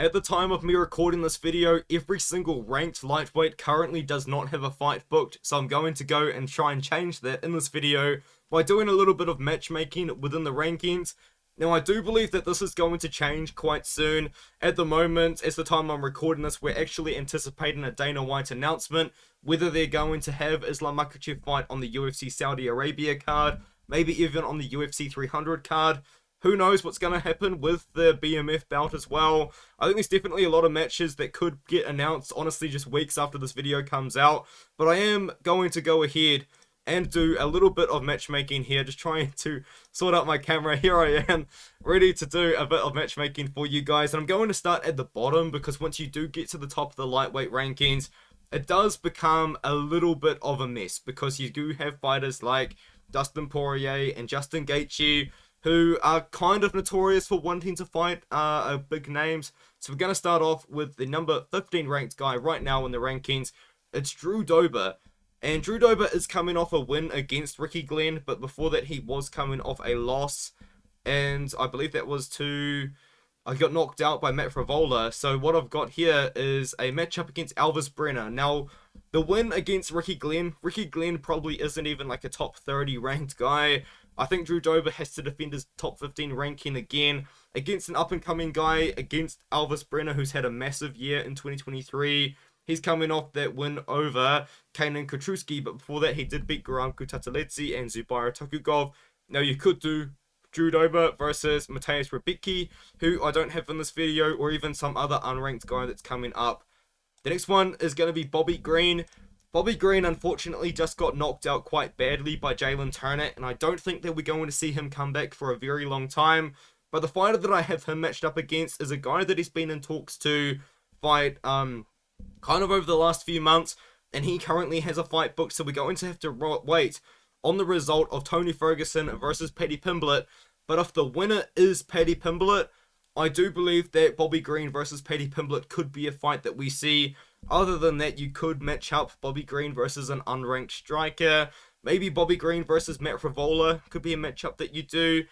At the time of me recording this video, every single ranked lightweight currently does not have a fight booked, so I'm going to go and try and change that in this video by doing a little bit of matchmaking within the rankings. Now, I do believe that this is going to change quite soon. At the moment, as the time I'm recording this, we're actually anticipating a Dana White announcement, whether they're going to have Islam Makhachev fight on the UFC Saudi Arabia card, maybe even on the UFC 300 card. Who knows what's going to happen with the BMF bout as well. I think there's definitely a lot of matches that could get announced, honestly, just weeks after this video comes out. But I am going to go ahead and do a little bit of matchmaking here, just trying to sort out my camera. Here I am, ready to do a bit of matchmaking for you guys. And I'm going to start at the bottom, because once you do get to the top of the lightweight rankings, it does become a little bit of a mess, because you do have fighters like Dustin Poirier and Justin Gaethje, who are kind of notorious for wanting to fight big names. So we're going to start off with the number 15 ranked guy right now in the rankings. It's Drew Dober. And Drew Dober is coming off a win against Ricky Glenn, but before that he was coming off a loss. And I believe that was I got knocked out by Matt Frivola. So what I've got here is a matchup against Alves Brenner. Now, the win against Ricky Glenn probably isn't even like a top 30 ranked guy. I think Drew Dober has to defend his top 15 ranking again against an up-and-coming guy, against Alves Brenner, who's had a massive year in 2023. He's coming off that win over Kanan Kotruski, but before that he did beat Goran Kutatalidze and Zubaira Tokugov. Now, you could do Drew Dober versus Mateusz Rebicki, who I don't have in this video, or even some other unranked guy that's coming up. The next one is going to be Bobby Green. Bobby Green, unfortunately, just got knocked out quite badly by Jalen Turner, and I don't think that we're going to see him come back for a very long time. But the fighter that I have him matched up against is a guy that he's been in talks to fight kind of over the last few months, and he currently has a fight booked, so we're going to have to wait on the result of Tony Ferguson versus Paddy Pimblett. But if the winner is Paddy Pimblett, I do believe that Bobby Green versus Paddy Pimblett could be a fight that we see. Other than that, you could match up Bobby Green versus an unranked striker. Maybe Bobby Green versus Matt Frivola could be a matchup that you do.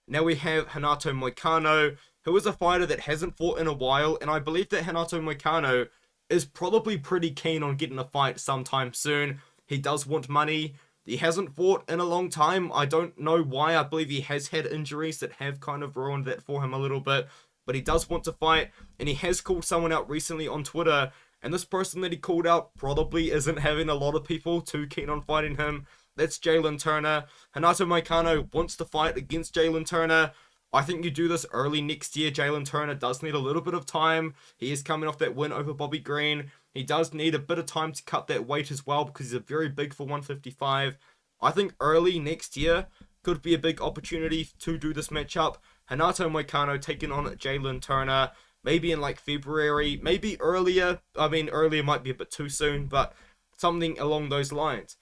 Now we have Renato Moicano, who is a fighter that hasn't fought in a while, and I believe that Renato Moicano is probably pretty keen on getting a fight sometime soon. He does want money. He hasn't fought in a long time. I don't know why. I believe he has had injuries that have kind of ruined that for him a little bit. But he does want to fight, and he has called someone out recently on Twitter. And this person that he called out probably isn't having a lot of people too keen on fighting him. That's Jalen Turner. Renato Moicano wants to fight against Jalen Turner. I think you do this early next year. Jalen Turner does need a little bit of time. He is coming off that win over Bobby Green. He does need a bit of time to cut that weight as well, because he's a very big for 155. I think early next year could be a big opportunity to do this matchup. Renato Moicano taking on Jalen Turner, maybe in like February, maybe earlier. I mean, earlier might be a bit too soon, but something along those lines.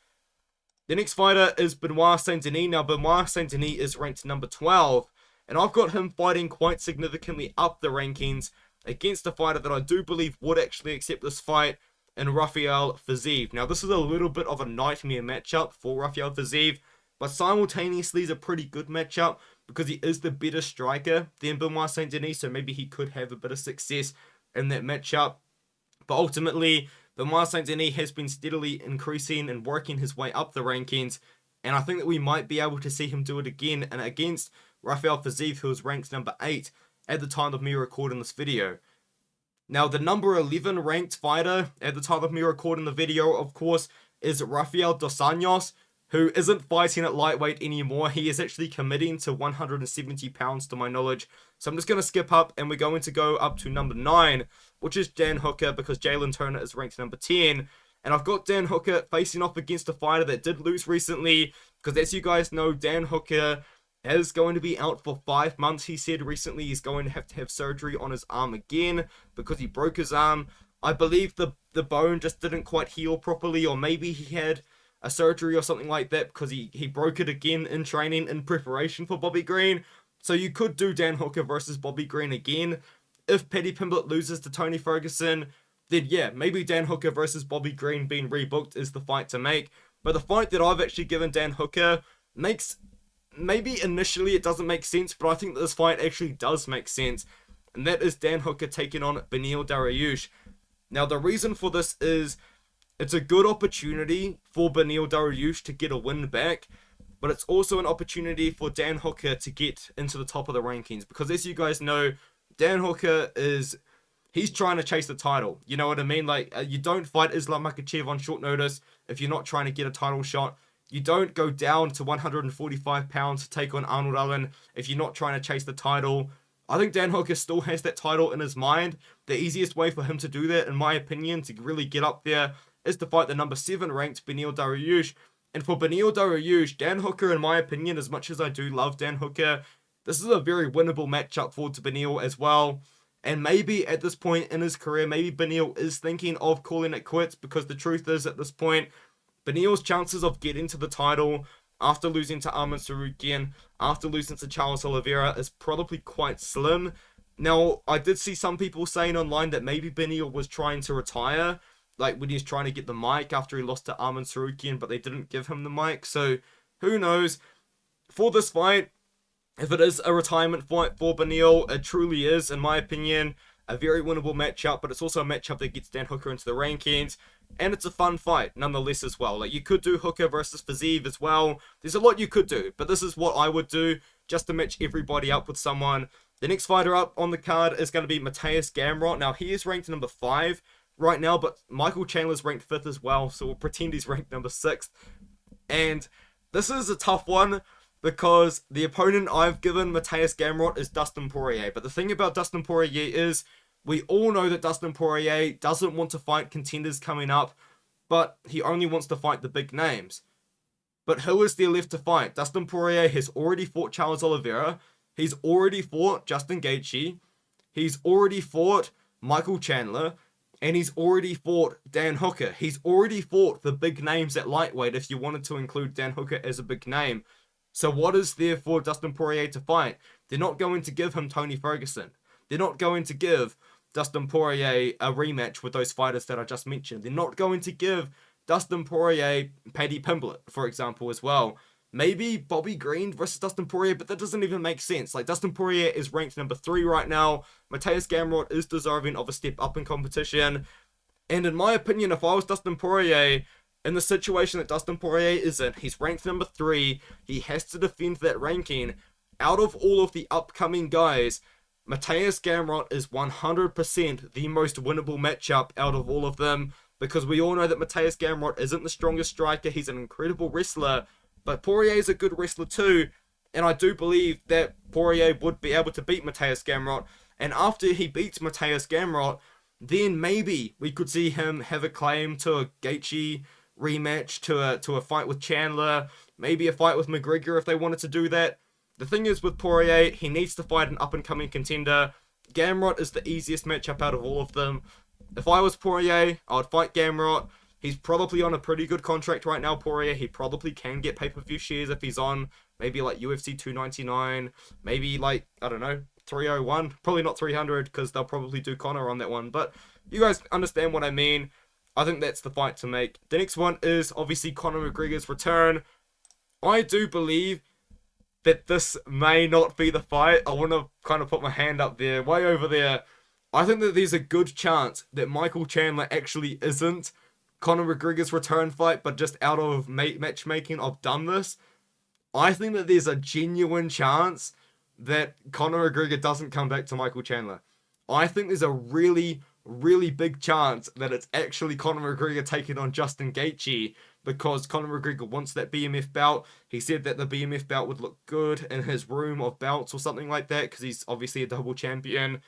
The next fighter is Benoit Saint-Denis. Now, Benoit Saint-Denis is ranked number 12. And I've got him fighting quite significantly up the rankings against a fighter that I do believe would actually accept this fight, in Rafael Fiziev. Now, this is a little bit of a nightmare matchup for Rafael Fiziev, but simultaneously is a pretty good matchup, because he is the better striker than Benoit Saint-Denis, so maybe he could have a bit of success in that matchup. But ultimately, Benoit Saint-Denis has been steadily increasing and working his way up the rankings, and I think that we might be able to see him do it again, and against Rafael Fiziev, who is ranked number 8 at the time of me recording this video. Now, the number 11 ranked fighter at the time of me recording the video, of course, is Rafael Dos Anjos, who isn't fighting at lightweight anymore. He is actually committing to 170 pounds to my knowledge. So I'm just going to skip up, and we're going to go up to number 9, which is Dan Hooker, because Jalen Turner is ranked number 10. And I've got Dan Hooker facing off against a fighter that did lose recently, because as you guys know, Dan Hooker is going to be out for 5 months. He said recently he's going to have surgery on his arm again, because he broke his arm. I believe the bone just didn't quite heal properly, or maybe he had a surgery or something like that, because he broke it again in training in preparation for Bobby Green. So you could do Dan Hooker versus Bobby Green again. If Paddy Pimblett loses to Tony Ferguson, then yeah, maybe Dan Hooker versus Bobby Green being rebooked is the fight to make. But the fight that I've actually given Dan Hooker makes, maybe initially it doesn't make sense, but I think that this fight actually does make sense. and that is Dan Hooker taking on Beneil Dariush. Now, the reason for this is it's a good opportunity for Beneil Dariush to get a win back, but it's also an opportunity for Dan Hooker to get into the top of the rankings, because as you guys know, Dan Hooker he's trying to chase the title. You know what I mean? Like, you don't fight Islam Makhachev on short notice if you're not trying to get a title shot. You don't go down to 145 pounds to take on Arnold Allen if you're not trying to chase the title. I think Dan Hooker still has that title in his mind. The easiest way for him to do that, in my opinion, to really get up there, is to fight the number 7 ranked Beneil Dariush. And for Beneil Dariush, Dan Hooker, in my opinion, as much as I do love Dan Hooker, this is a very winnable matchup for Beneil as well. And maybe at this point in his career, maybe Beneil is thinking of calling it quits, because the truth is, at this point, Beneil's chances of getting to the title after losing to Arman Tsarukyan, after losing to Charles Oliveira, is probably quite slim. Now, I did see some people saying online that maybe Beneil was trying to retire, like when he was trying to get the mic after he lost to Arman Tsarukyan, but they didn't give him the mic. So, who knows? For this fight, if it is a retirement fight for Beneil, it truly is, in my opinion, a very winnable matchup, but it's also a matchup that gets Dan Hooker into the rankings, and it's a fun fight nonetheless as well. Like, you could do Hooker versus Fiziev as well. There's a lot you could do, but this is what I would do just to match everybody up with someone. The next fighter up on the card is going to be Mateusz Gamrot. Now, he is ranked number 5 right now, but Michael Chandler's ranked 5th as well, so we'll pretend he's ranked number 6th. And this is a tough one, because the opponent I've given Mateusz Gamrot is Dustin Poirier. But the thing about Dustin Poirier is, we all know that Dustin Poirier doesn't want to fight contenders coming up, but he only wants to fight the big names. But who is there left to fight? Dustin Poirier has already fought Charles Oliveira. He's already fought Justin Gaethje. He's already fought Michael Chandler. And he's already fought Dan Hooker. He's already fought the big names at lightweight, if you wanted to include Dan Hooker as a big name. So what is there for Dustin Poirier to fight? They're not going to give him Tony Ferguson. They're not going to give Dustin Poirier a rematch with those fighters that I just mentioned. They're not going to give Dustin Poirier Paddy Pimblett, for example, as well. Maybe Bobby Green versus Dustin Poirier, but that doesn't even make sense. Like, Dustin Poirier is ranked number 3 right now. Mateusz Gamrot is deserving of a step up in competition. And in my opinion, if I was Dustin Poirier, in the situation that Dustin Poirier is in, he's ranked number 3. He has to defend that ranking. Out of all of the upcoming guys, Mateusz Gamrot is 100% the most winnable matchup out of all of them, because we all know that Mateusz Gamrot isn't the strongest striker. He's an incredible wrestler, but Poirier is a good wrestler too, and I do believe that Poirier would be able to beat Mateusz Gamrot. And after he beats Mateusz Gamrot, then maybe we could see him have a claim to a Gaethje rematch, to a fight with Chandler, maybe a fight with McGregor if they wanted to do that. The thing is with Poirier, he needs to fight an up-and-coming contender. Gamrot is the easiest matchup out of all of them. If I was Poirier, I would fight Gamrot. He's probably on a pretty good contract right now, Poirier. He probably can get pay-per-view shares if he's on maybe like UFC 299, maybe like, I don't know, 301. Probably not 300, because they'll probably do Conor on that one. But you guys understand what I mean. I think that's the fight to make. The next one is obviously Conor McGregor's return. I do believe that this may not be the fight. I want to kind of put my hand up there, way over there. I think that there's a good chance that Michael Chandler actually isn't Conor McGregor's return fight, but just out of matchmaking, I've done this. I think that there's a genuine chance that Conor McGregor doesn't come back to Michael Chandler. I think there's a really, really big chance that it's actually Conor McGregor taking on Justin Gaethje, because Conor McGregor wants that BMF belt. He said that the BMF belt would look good in his room of belts or something like that, because he's obviously a double champion.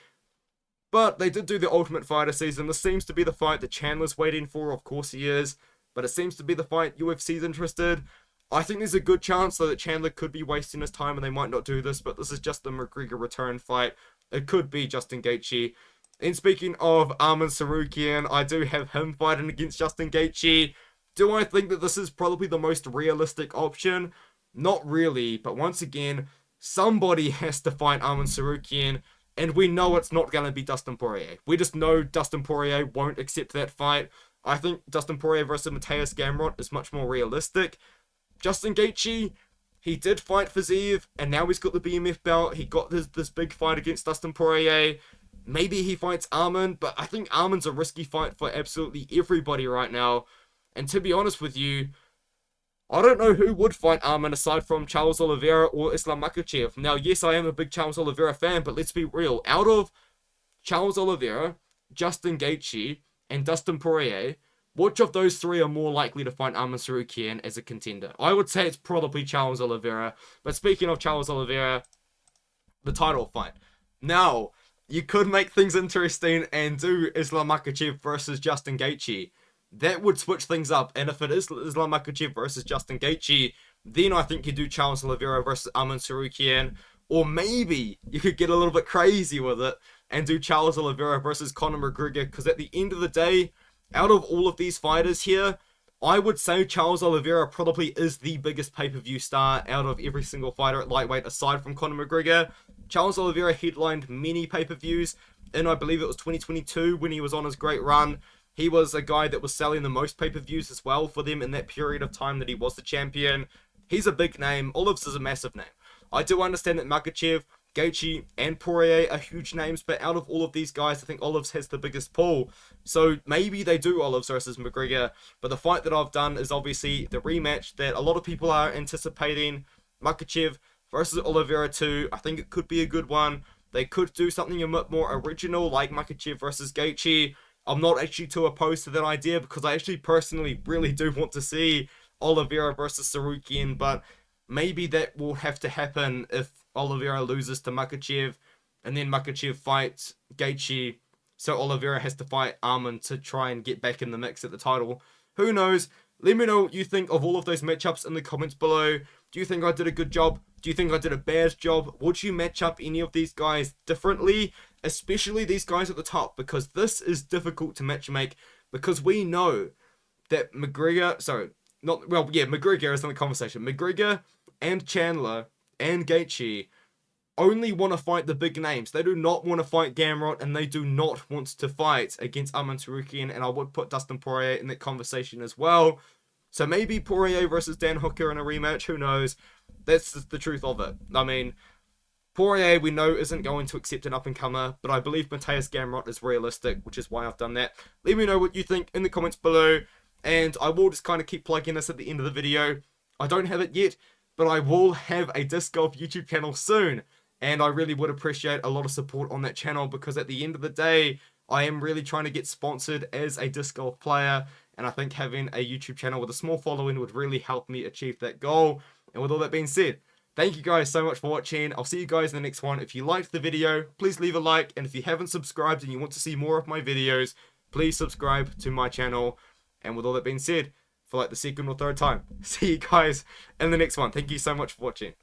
But they did do the Ultimate Fighter season. This seems to be the fight that Chandler's waiting for. Of course he is. But it seems to be the fight UFC's interested. I think there's a good chance, though, that Chandler could be wasting his time and they might not do this. But this is just the McGregor return fight. It could be Justin Gaethje. And speaking of Arman Tsarukyan, I do have him fighting against Justin Gaethje. Do I think that this is probably the most realistic option? Not really, but once again, somebody has to fight Arman Tsarukyan, and we know it's not going to be Dustin Poirier. We just know Dustin Poirier won't accept that fight. I think Dustin Poirier versus Mateusz Gamrot is much more realistic. Justin Gaethje, he did fight Fiziev, and now he's got the BMF belt. He got this big fight against Dustin Poirier. maybe he fights Arman, but I think Arman's a risky fight for absolutely everybody right now. And to be honest with you, I don't know who would fight Arman aside from Charles Oliveira or Islam Makhachev. Now, yes, I am a big Charles Oliveira fan, but let's be real. Out of Charles Oliveira, Justin Gaethje, and Dustin Poirier, which of those three are more likely to fight Arman Tsarukyan as a contender? I would say it's probably Charles Oliveira. But speaking of Charles Oliveira, the title fight. Now, you could make things interesting and do Islam Makhachev versus Justin Gaethje. That would switch things up. And if it is Islam Makhachev versus Justin Gaethje, then I think you do Charles Oliveira versus Arman Tsarukyan. Or maybe you could get a little bit crazy with it and do Charles Oliveira versus Conor McGregor. Because at the end of the day, out of all of these fighters here, I would say Charles Oliveira probably is the biggest pay-per-view star out of every single fighter at lightweight aside from Conor McGregor. Charles Oliveira headlined many pay-per-views in, I believe it was 2022 when he was on his great run. He was a guy that was selling the most pay-per-views as well for them in that period of time that he was the champion. He's a big name. Olives is a massive name. I do understand that Makhachev, Gaethje, and Poirier are huge names, but out of all of these guys, I think Olives has the biggest pull. So maybe they do Olives versus McGregor, but the fight that I've done is obviously the rematch that a lot of people are anticipating. Makhachev versus Oliveira 2. I think it could be a good one. They could do something a bit more original, like Makhachev versus Gaethje. I'm not actually too opposed to that idea because I actually personally really do want to see Oliveira versus Tsarukyan, but maybe that will have to happen if Oliveira loses to Makhachev and then Makhachev fights Gaethje, so Oliveira has to fight Arman to try and get back in the mix at the title. Who knows? Let me know what you think of all of those matchups in the comments below. Do you think I did a good job? Do you think I did a bad job? Would you match up any of these guys differently? Especially these guys at the top, because this is difficult to matchmake, because we know that McGregor is in the conversation. McGregor and Chandler and Gaethje only want to fight the big names. They do not want to fight Gamrot, and they do not want to fight against Arman Tsarukyan, and I would put Dustin Poirier in that conversation as well. So maybe Poirier versus Dan Hooker in a rematch, who knows? That's the truth of it. I mean, Poirier, we know, isn't going to accept an up-and-comer, but I believe Mateusz Gamrot is realistic, which is why I've done that. Let me know what you think in the comments below, and I will just kind of keep plugging this at the end of the video. I don't have it yet, but I will have a Disc Golf YouTube channel soon, and I really would appreciate a lot of support on that channel, because at the end of the day, I am really trying to get sponsored as a Disc Golf player, and I think having a YouTube channel with a small following would really help me achieve that goal. And with all that being said, thank you guys so much for watching. I'll see you guys in the next one. If you liked the video, please leave a like, and if you haven't subscribed and you want to see more of my videos, please subscribe to my channel. And with all that being said, for like the second or third time, see you guys in the next one. Thank you so much for watching.